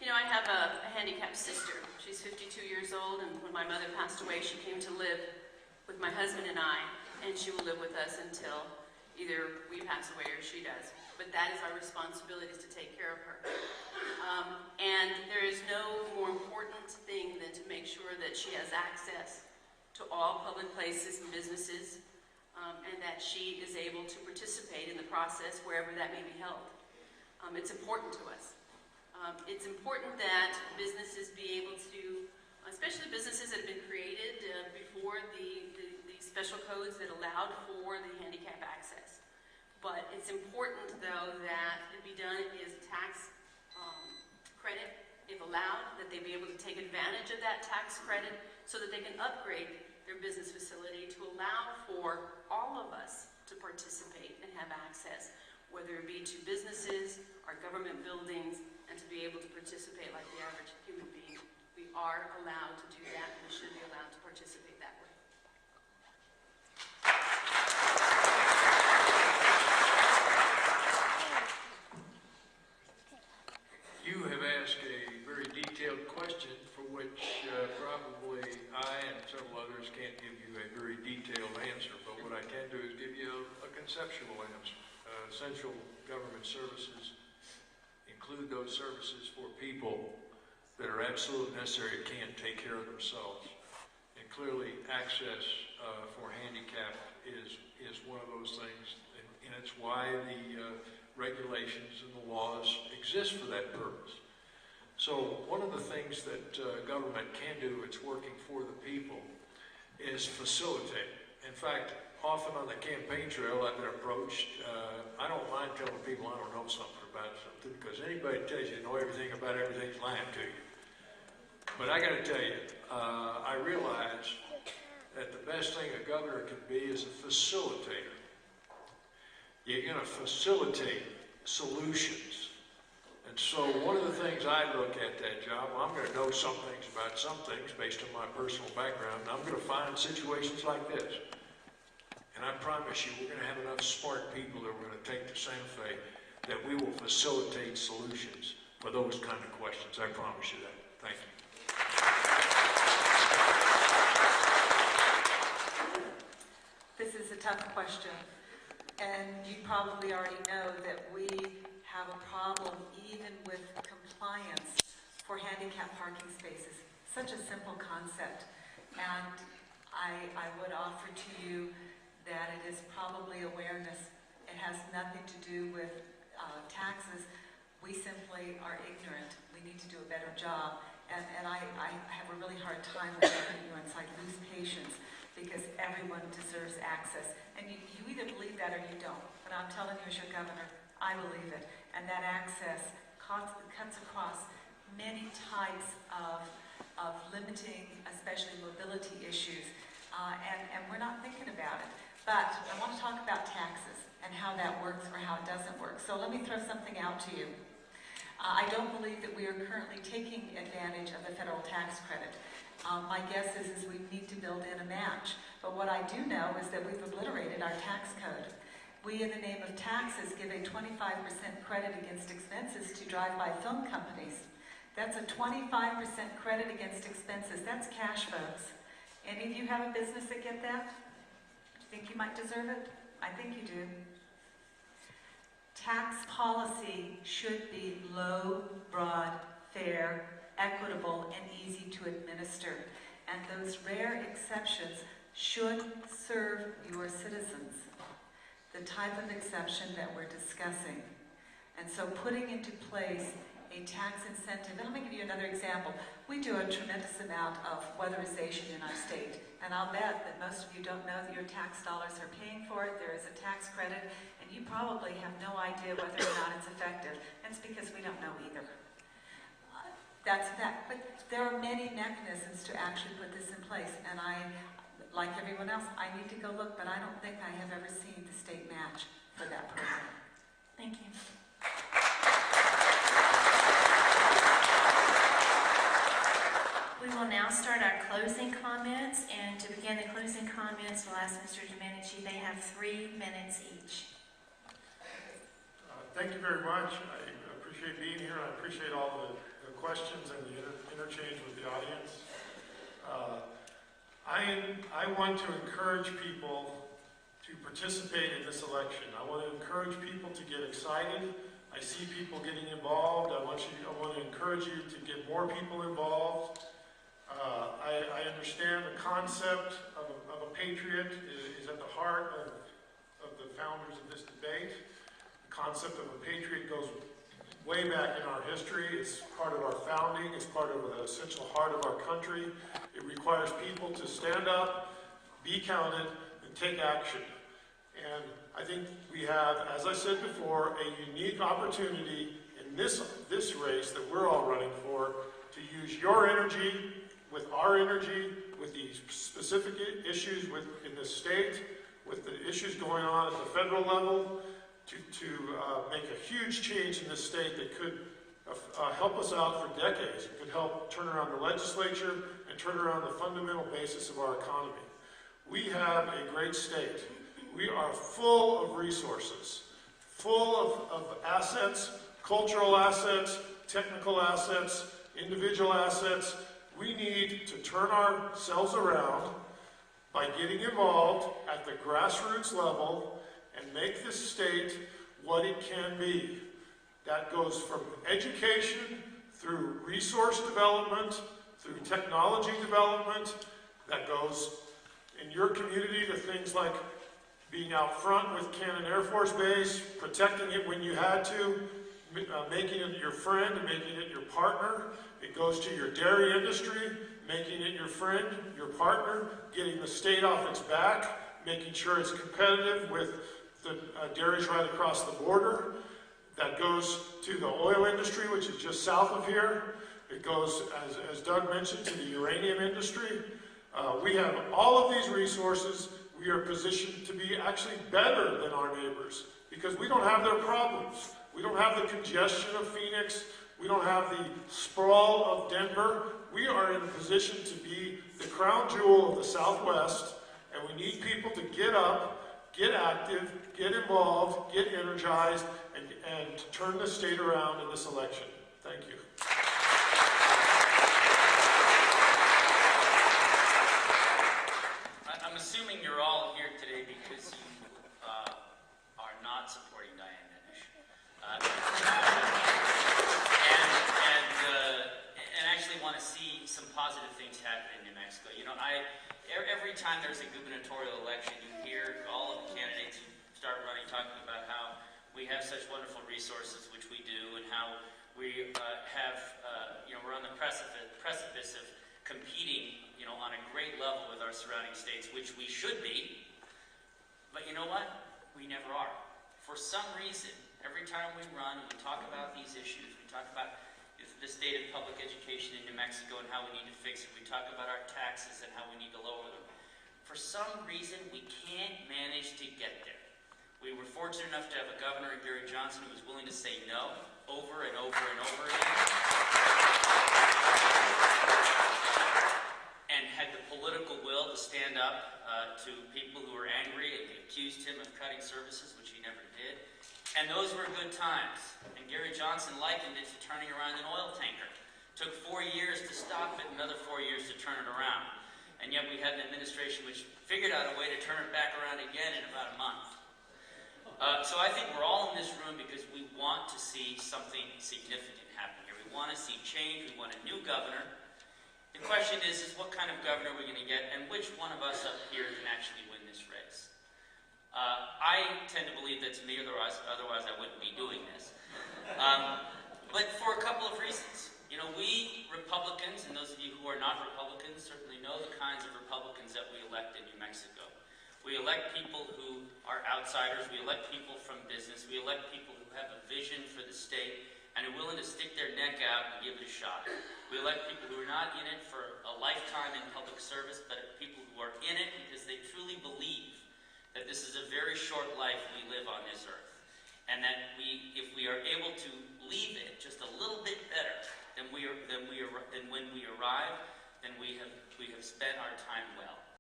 You know, I have a handicapped sister. She's 52 years old, and when my mother passed away, she came to live with my husband and I, and she will live with us until either we pass away or she does. But that is our responsibility, is to take care of her. And there is no more important thing than to make sure that she has access to all public places and businesses, and that she is able to participate in the process wherever that may be held. It's important to us. It's important that businesses be able to, especially businesses that have been created before the special codes that allowed for the handicap access. But it's important, though, that it be done as tax credit, if allowed, that they be able to take advantage of that tax credit so that they can upgrade their business facility to allow for all of us to participate and have access, whether it be to businesses or government buildings, and to be able to participate like the average human being. We are allowed to do that, and we should be allowed to participate that way. You have asked a very detailed question for which probably I and several others can't give you a very detailed answer, but what I can do is give you a conceptual answer. Essential government services include those services for people that are absolutely necessary and can't take care of themselves. And clearly access for handicapped is one of those things, and it's why the regulations and the laws exist for that purpose. So one of the things that government can do, it's working for the people, is facilitate. In fact, often on the campaign trail I've been approached, I don't mind telling people I don't know something about something, because anybody that tells you know everything about everything's lying to you. But I got to tell you, I realize that the best thing a governor can be is a facilitator. You're going to facilitate solutions. And so one of the things I look at that job, well, I'm going to know some things about some things based on my personal background, and I'm going to find situations like this. And I promise you, we're going to have enough smart people that we're going to take to Santa Fe that we will facilitate solutions for those kind of questions. I promise you that. Thank you. This is a tough question, and you probably already know that we have a problem even with compliance for handicap parking spaces. Such a simple concept, and I would offer to you that it is probably awareness. It has nothing to do with taxes. We simply are ignorant. We need to do a better job, and I have a really hard time with that ignorance. I lose patience, because everyone deserves access. And you either believe that or you don't. But I'm telling you as your governor, I believe it. And that access cuts across many types of limiting, especially mobility issues. And we're not thinking about it. But I want to talk about taxes and how that works or how it doesn't work. So let me throw something out to you. I don't believe that we are currently taking advantage of the federal tax credit. My guess is we need to build in a match. But what I do know is that we've obliterated our tax code. We, in the name of taxes, give a 25% credit against expenses to drive-by film companies. That's a 25% credit against expenses. That's cash, folks. Any of you have a business that get that? Do you think you might deserve it? I think you do. Tax policy should be low, broad, fair, equitable, and easy to administer. And those rare exceptions should serve your citizens. The type of exception that we're discussing. And so putting into place a tax incentive, and let me give you another example. We do a tremendous amount of weatherization in our state, and I'll bet that most of you don't know that your tax dollars are paying for it. There is a tax credit, and you probably have no idea whether or not it's effective, and it's because we don't know either. That's that. But there are many mechanisms to actually put this in place, and I, like everyone else, I need to go look, but I don't think I have ever seen the state match for that program. Thank you. We will now start our closing comments, and to begin the closing comments, we'll ask Mr. Domenici. They have 3 minutes each. Thank you very much. I appreciate being here. I appreciate all the questions. questions and the interchange with the audience. I want to encourage people to participate in this election. I want to encourage people to get excited. I see people getting involved. I want to encourage you to get more people involved. I understand the concept of a patriot is at the heart of the founders of this debate. The concept of a patriot goes way back in our history. It's part of our founding. It's part of the essential heart of our country. It requires people to stand up, be counted, and take action. And I think we have, as I said before, a unique opportunity in this race that we're all running for to use your energy with our energy, with the specific issues in the state, with the issues going on at the federal level, to make a huge change in this state that could help us out for decades. It could help turn around the legislature and turn around the fundamental basis of our economy. We have a great state. We are full of resources, full of assets, cultural assets, technical assets, individual assets. We need to turn ourselves around by getting involved at the grassroots level and make this state what it can be. That goes from education, through resource development, through technology development. That goes in your community to things like being out front with Cannon Air Force Base, protecting it when you had to, making it your friend and making it your partner. It goes to your dairy industry, making it your friend, your partner, getting the state off its back, making sure it's competitive with the dairies right across the border. That goes to the oil industry, which is just south of here. It goes, as Doug mentioned, to the uranium industry. We have all of these resources. We are positioned to be actually better than our neighbors because we don't have their problems. We don't have the congestion of Phoenix. We don't have the sprawl of Denver. We are in a position to be the crown jewel of the Southwest, and we need people to get up, get active, get involved, get energized, and to turn the state around in this election. Thank you. I'm assuming you're all here today because you are not supporting Diane Dennis. And actually want to see some positive things happen in New Mexico. You know, every time there's a gubernatorial election, you hear all of the candidates who start running talking about how we have such wonderful resources, which we do, and how we have, we're on the precipice of competing, on a great level with our surrounding states, which we should be. But you know what? We never are. For some reason, every time we run, we talk about these issues. We talk about the state of public education in New Mexico and how we need to fix it. We talk about our taxes and how we need to lower them. For some reason, we can't manage to get there. We were fortunate enough to have a governor, Gary Johnson, who was willing to say no over and over and over again. And had the political will to stand up to people who were angry and accused him of cutting services, which he never did. And those were good times. And Gary Johnson likened it to turning around an oil tanker. Took 4 years to stop it, another 4 years to turn it around. And yet we had an administration which figured out a way to turn it back around again in about a month. So I think we're all in this room because we want to see something significant happen here. We want to see change. We want a new governor. The question is what kind of governor are we going to get, and which one of us up here can actually win this race? I tend to believe that's me, otherwise I wouldn't be doing this. But for a couple of reasons. We Republicans, and those of you who are not Republicans certainly know the kinds of Republicans that we elect in New Mexico. We elect people who are outsiders. We elect people from business. We elect people who have a vision for the state and are willing to stick their neck out and give it a shot. We elect people who are not in it for a lifetime in public service, but people who are in it because they truly believe that this is a very short life we live on this earth. And that if we are able to leave it just a little bit better than when we arrive, then we have spent our time well.